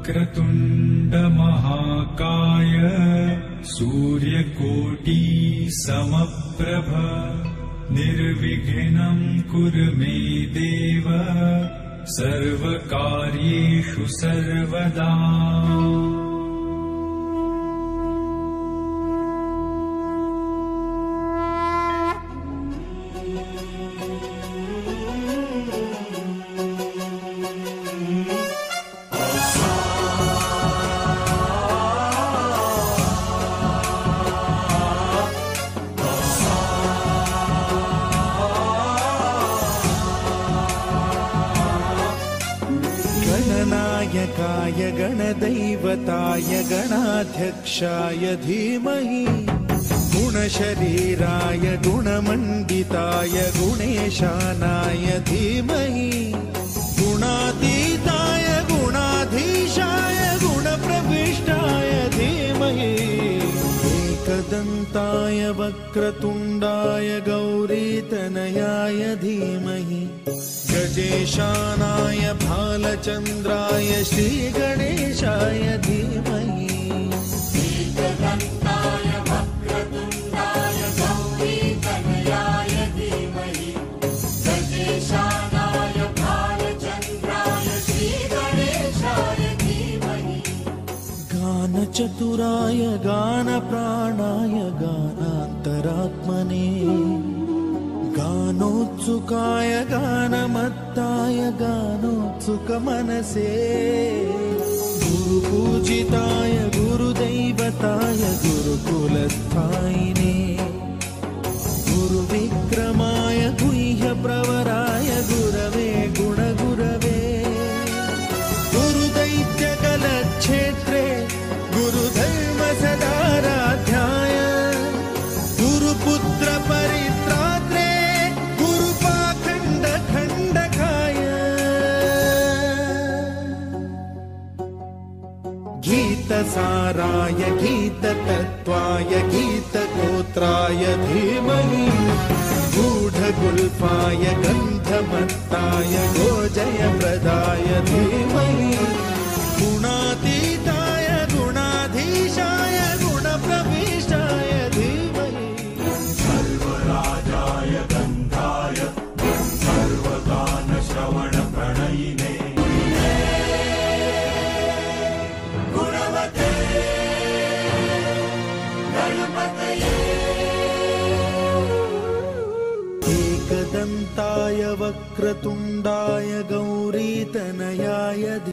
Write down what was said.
वक्रतुण्ड महाकाय सूर्यकोटि समप्रभ निर्विघ्नं कुरु मे देव सर्वकार्येषु सर्वदा। गणनायकाय गणदैवताय गणाध्यक्षाय धीमहि गुणशरीराय गुणमण्डिताय गुणेशानाय धीमहि गुणातीताय गुणाधीशाय गुणप्रविष्टाय धीमहि एकदन्ताय वक्रतुण्डाय गौरीतनयाय धीमहि गजेशानाय भालचन्द्राय श्रीगणेशाय धीमहि एकदन्ताय वक्रतुण्डाय गौरीतनयाय धीमहि गजेशानाय भालचन्द्राय श्रीगणेशाय धीमहि गानचतुराय गानप्राणाय गानान्तरात्मने गानोत्सुकाय गानमत्ताय गानोत्सुकमनसे गुरुपूजिताय गुरुदैवताय गुरुकुलस्थायिने गुरुविक्रमाय गुह्यप्रवराय गुरवे गुणगुरवे गुरुदैत्यकलक्षेत्रे गुरुधर्मसदाराध्याय गुरुपुत्रपरित्रात्रे गीतसाराय गीततत्त्वाय गीतगोत्राय धीमहि गूढगुल्फाय गन्धमत्ताय गोजयप्रदाय धीमहि गुणातीताय गुणाधीशाय गुणप्रविष्टाय धीमहि सर्वराजाय गन्धाय सर्वगानश्रवणप्रणयिने एकदन्ताय वक्रतुण्डाय गौरीतनयाय